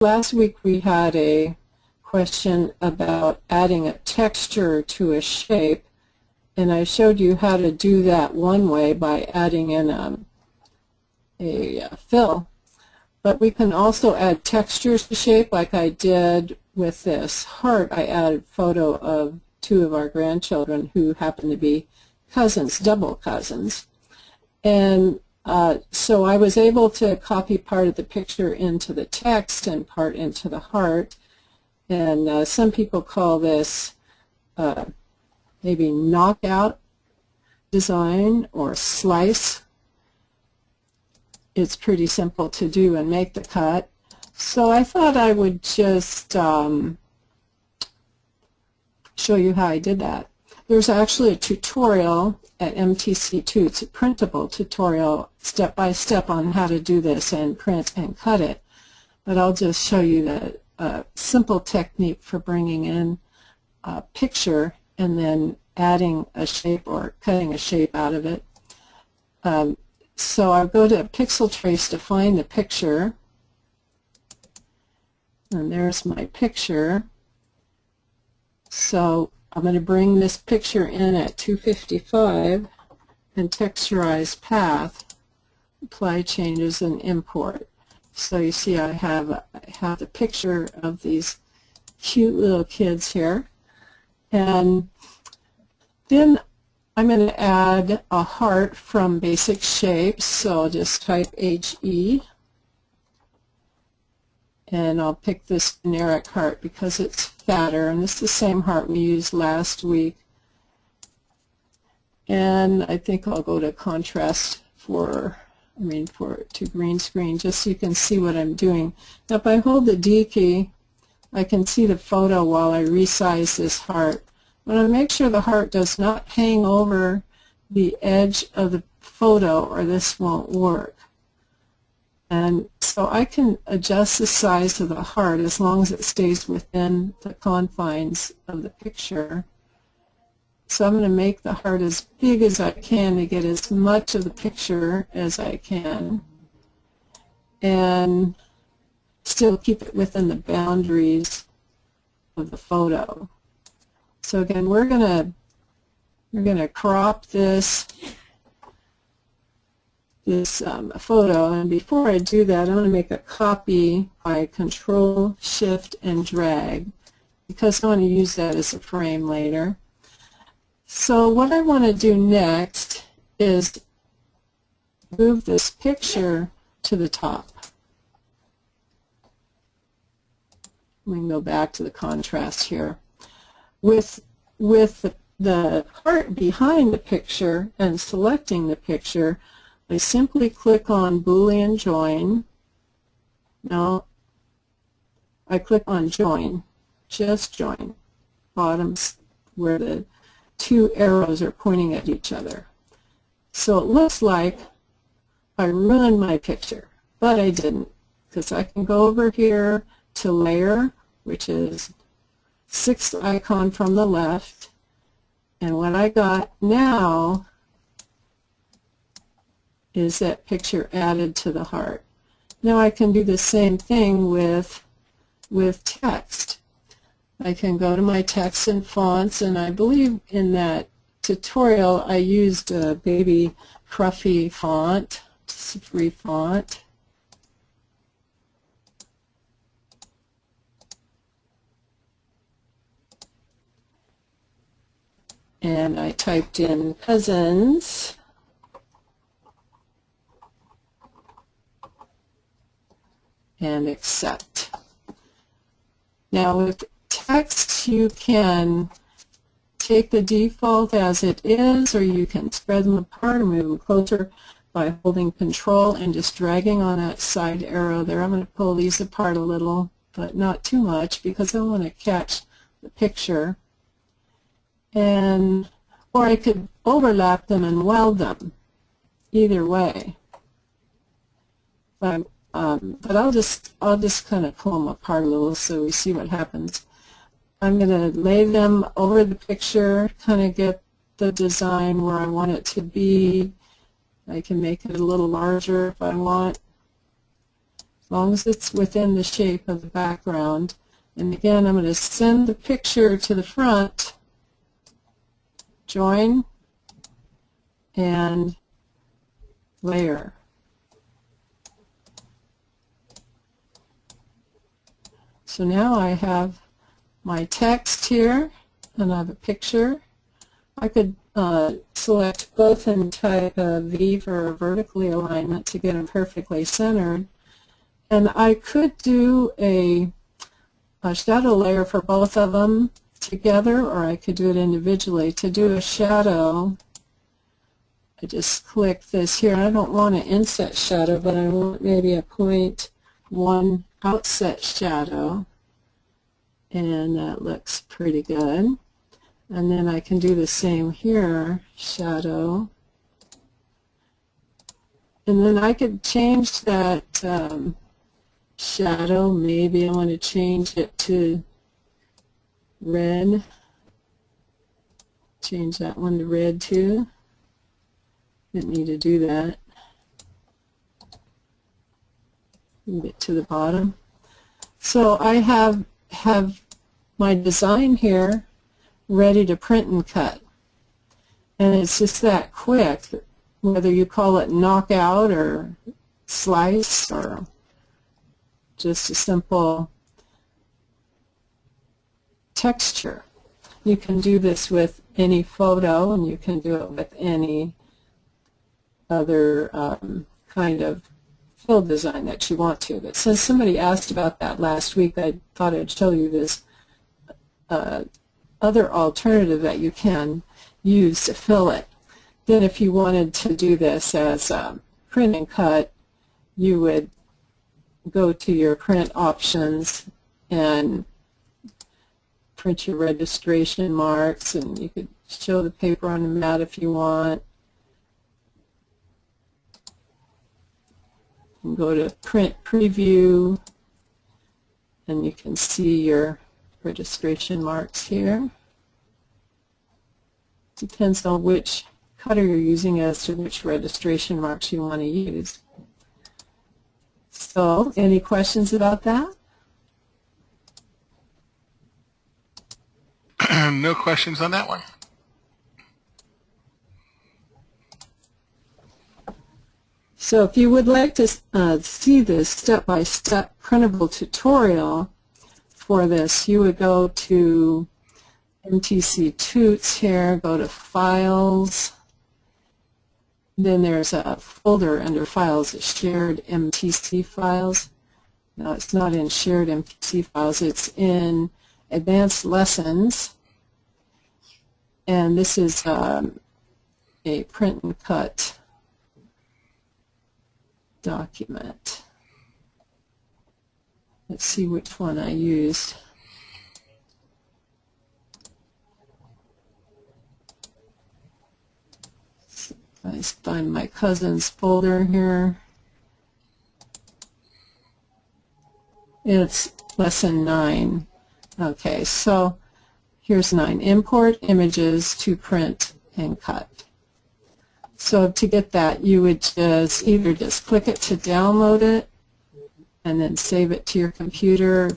last week we had a question about adding a texture to a shape, and I showed you how to do that one way by adding in a fill. But we can also add textures to shape like I did with this heart. I added a photo of two of our grandchildren who happen to be cousins, double cousins. And so I was able to copy part of the picture into the text and part into the heart. And some people call this maybe knockout design or slice. It's pretty simple to do and make the cut. So I thought I would just show you how I did that. There's actually a tutorial at MTC2. It's a printable tutorial step by step on how to do this and print and cut it. But I'll just show you the simple technique for bringing in a picture and then adding a shape or cutting a shape out of it. So I'll go to Pixel Trace to find the picture. And there's my picture. So I'm going to bring this picture in at 255 and texturize path, apply changes, and import. So you see I have the picture of these cute little kids here. And then I'm going to add a heart from Basic Shapes, so I'll just type HE. And I'll pick this generic heart because it's fatter, and this is the same heart we used last week. And I think I'll go to contrast to green screen, just so you can see what I'm doing. Now if I hold the D key, I can see the photo while I resize this heart. I want to make sure the heart does not hang over the edge of the photo or this won't work. And so I can adjust the size of the heart as long as it stays within the confines of the picture. So I'm going to make the heart as big as I can to get as much of the picture as I can and still keep it within the boundaries of the photo. So again, we're going to crop this photo, and before I do that, I'm going to make a copy by Control, Shift, and drag because I want to use that as a frame later. So what I want to do next is move this picture to the top. We can go back to the contrast here. With the heart behind the picture and selecting the picture, I simply click on Boolean Join. Now, I click on Join, just Join, bottoms where the two arrows are pointing at each other. So it looks like I ruined my picture, but I didn't, because I can go over here to Layer, which is sixth icon from the left, and what I got now is that picture added to the heart. Now I can do the same thing with text. I can go to my text and fonts, and I believe in that tutorial I used a Baby Cruffy font, just a free font. And I typed in cousins. And accept. Now with text you can take the default as it is, or you can spread them apart or move them closer by holding Control and just dragging on that side arrow there. I'm going to pull these apart a little, but not too much because I want to catch the picture. And or I could overlap them and weld them. Either way. But I'll just kind of pull them apart a little so we see what happens. I'm going to lay them over the picture, kind of get the design where I want it to be. I can make it a little larger if I want. as long as it's within the shape of the background. And again, I'm going to send the picture to the front, join, and layer. So now I have my text here, and I have a picture. I could select both and type a V for a vertically alignment to get them perfectly centered. And I could do a shadow layer for both of them together, or I could do it individually. To do a shadow, I just click this here. I don't want an inset shadow, but I want maybe a 0.1 outset shadow, and that looks pretty good. And then I can do the same here, shadow. And then I could change that shadow. Maybe I want to change it to red. Change that one to red too. Didn't need to do that. Get to the bottom. So I have my design here ready to print and cut. And it's just that quick, whether you call it knockout or slice or just a simple texture. You can do this with any photo, and you can do it with any other kind of fill design that you want to. But since somebody asked about that last week, I thought I'd show you this other alternative that you can use to fill it. Then if you wanted to do this as print and cut, you would go to your print options and print your registration marks, and you could show the paper on the mat if you want. You can go to print preview, and you can see your registration marks here. Depends on which cutter you're using as to which registration marks you want to use. So, any questions about that? No questions on that one. So if you would like to see this step-by-step printable tutorial for this, you would go to MTC Toots here, go to Files, then there's a folder under Files, Shared MTC Files. No, it's not in Shared MTC Files, it's in Advanced Lessons, and this is a print and cut document. Let's see which one I used. I find my cousin's folder here. It's lesson 9. Okay, so here's 9. Import images to print and cut. So to get that, you would just either just click it to download it and then save it to your computer,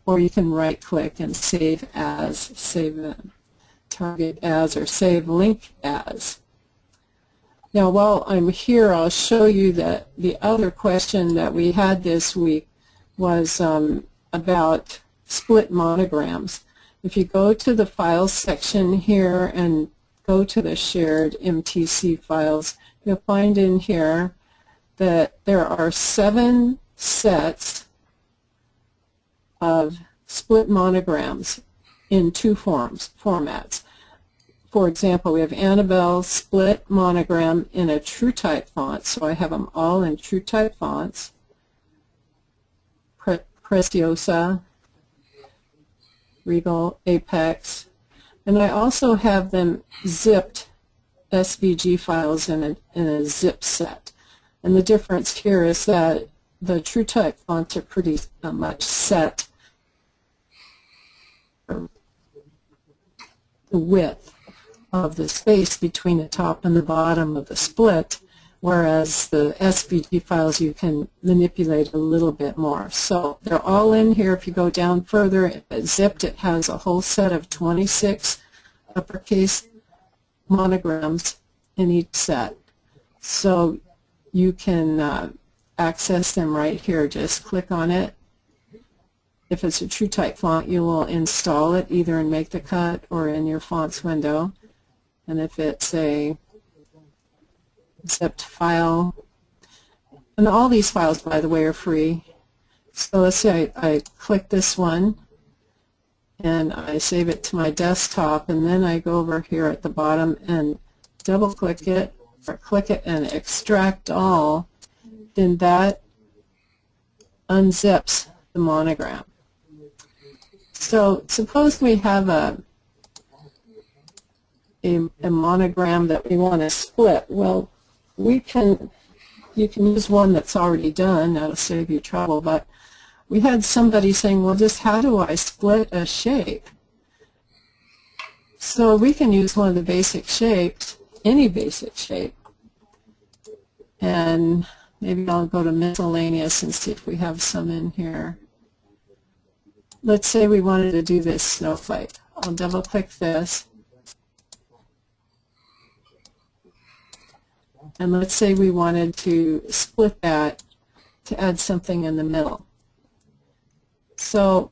or you can right-click and save as, save it, target as, or save link as. Now while I'm here, I'll show you that the other question that we had this week was about split monograms. If you go to the Files section here and go to the Shared MTC Files, you'll find in here that there are 7 sets of split monograms in 2 formats. For example, we have Annabelle's split monogram in a TrueType font, so I have them all in TrueType fonts. Preciosa, Regal, Apex, and I also have them zipped SVG files in a zip set. And the difference here is that the TrueType fonts are pretty much set. The width of the space between the top and the bottom of the split, whereas the SVG files you can manipulate a little bit more. So they're all in here. If you go down further, zipped, it has a whole set of 26 uppercase monograms in each set. So you can access them right here. Just click on it. If it's a TrueType font, you will install it either in Make the Cut or in your fonts window. And if it's a zipped file, and all these files, by the way, are free. So let's say I click this one and I save it to my desktop, and then I go over here at the bottom and double click it or click it and extract all, then that unzips the monogram. So suppose we have a monogram that we want to split. Well, you can use one that's already done. That'll save you trouble. But we had somebody saying, well, just how do I split a shape? So we can use one of the basic shapes, any basic shape. And maybe I'll go to miscellaneous and see if we have some in here. Let's say we wanted to do this snowflake. I'll double click this. And let's say we wanted to split that to add something in the middle. So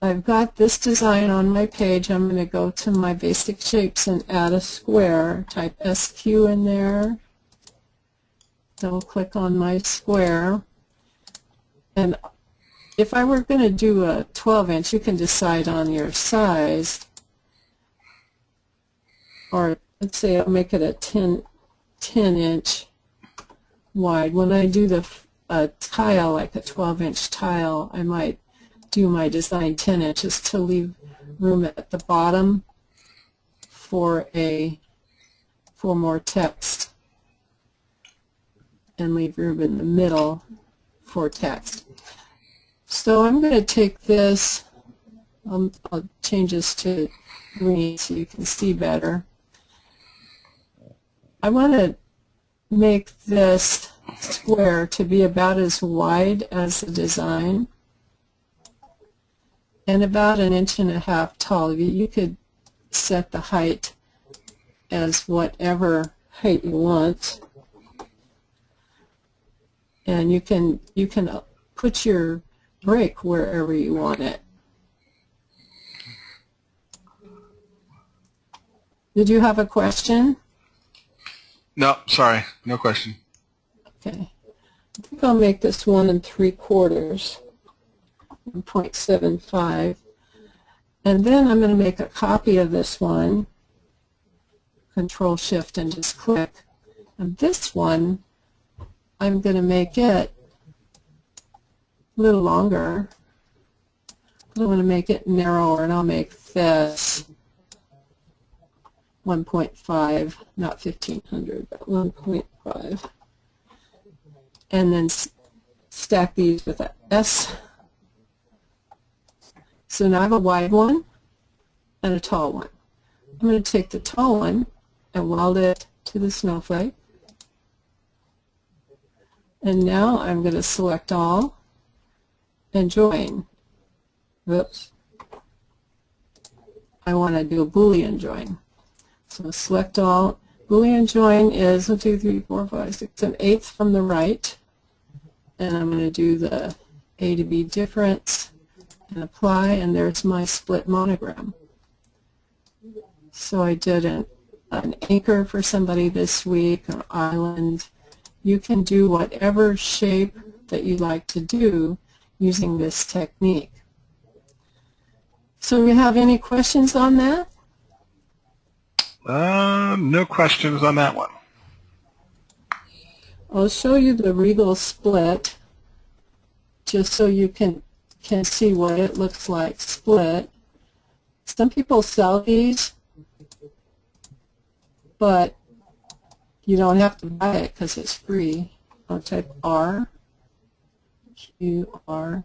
I've got this design on my page. I'm going to go to my basic shapes and add a square. Type SQ in there. Double click on my square. And if I were going to do a 12-inch, you can decide on your size. Or let's say I'll make it a 10-inch wide. When I do a tile, like a 12-inch tile, I might do my design 10 inches to leave room at the bottom for more text, and leave room in the middle for text. So I'm going to take this, I'll change this to green so you can see better. I want to make this square to be about as wide as the design and about 1.5 inches tall. You could set the height as whatever height you want, and you can put your break wherever you want it. Did you have a question? No, sorry, no question. Okay. I think I'll make this 1 3/4, 1.75, and then I'm going to make a copy of this one. Control Shift and just click. And this one, I'm going to make it a little longer. I want to make it narrower, and I'll make this 1.5, not 1,500, but 1.5. And then stack these with an S. So now I have a wide one and a tall one. I'm going to take the tall one and weld it to the snowflake. And now I'm going to select all and join. Oops. I want to do a Boolean join. So select all. Boolean join is 1, 2, 3, 4, 5, 6, 1/8 from the right. And I'm going to do the A to B difference and apply, and there's my split monogram. So I did an anchor for somebody this week, or island. You can do whatever shape that you like to do using this technique. So do you have any questions on that? No questions on that one. I'll show you the Regal split just so you can see what it looks like split. Some people sell these, but you don't have to buy it because it's free. I'll type R, Q, R,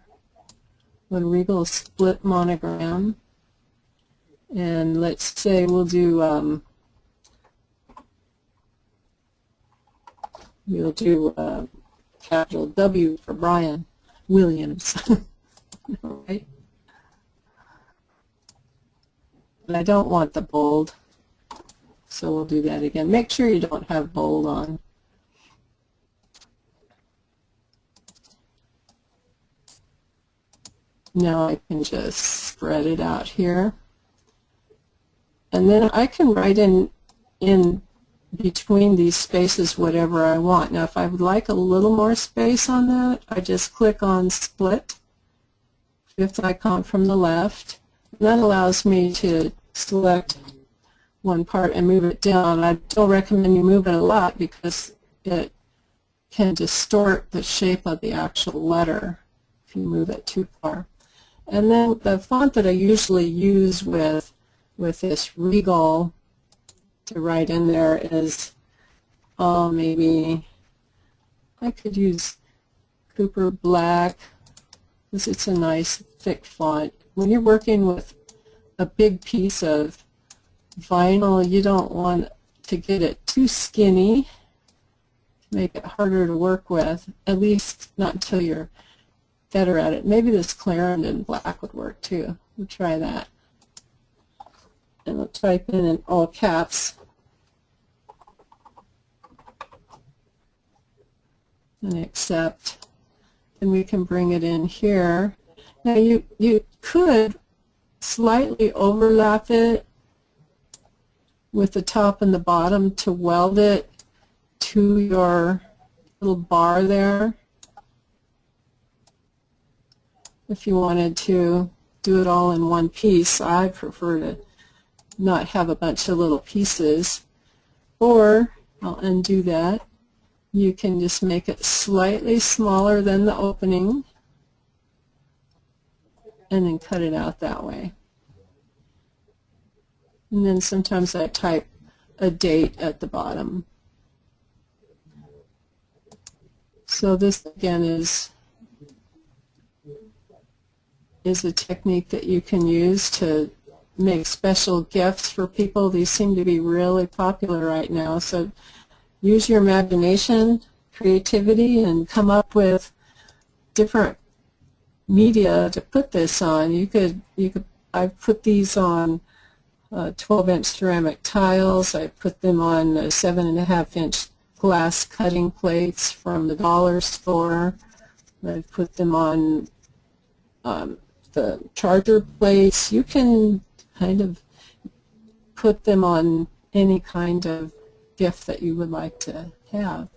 the Regal split monogram. And let's say we'll do we'll do capital W for Brian Williams. Right? But I don't want the bold, so we'll do that again. Make sure you don't have bold on. Now I can just spread it out here. And then I can write in between these spaces whatever I want. Now if I would like a little more space on that, I just click on Split, fifth icon from the left. And that allows me to select one part and move it down. I don't recommend you move it a lot because it can distort the shape of the actual letter if you move it too far. And then the font that I usually use with this Regal to write in there is, maybe I could use Cooper Black because it's a nice thick font. When you're working with a big piece of vinyl, you don't want to get it too skinny to make it harder to work with, at least not until you're better at it. Maybe this Clarendon Black would work too. We'll try that. And we'll type in all caps. And accept. And we can bring it in here. Now you could slightly overlap it with the top and the bottom to weld it to your little bar there. If you wanted to do it all in one piece, I prefer to not have a bunch of little pieces. Or, I'll undo that, you can just make it slightly smaller than the opening and then cut it out that way. And then sometimes I type a date at the bottom. So this again is a technique that you can use to make special gifts for people. These seem to be really popular right now. So use your imagination, creativity, and come up with different media to put this on. I've put these on 12-inch ceramic tiles. I put them on 7.5-inch glass cutting plates from the dollar store. I've put them on the charger plates. You can kind of put them on any kind of gift that you would like to have.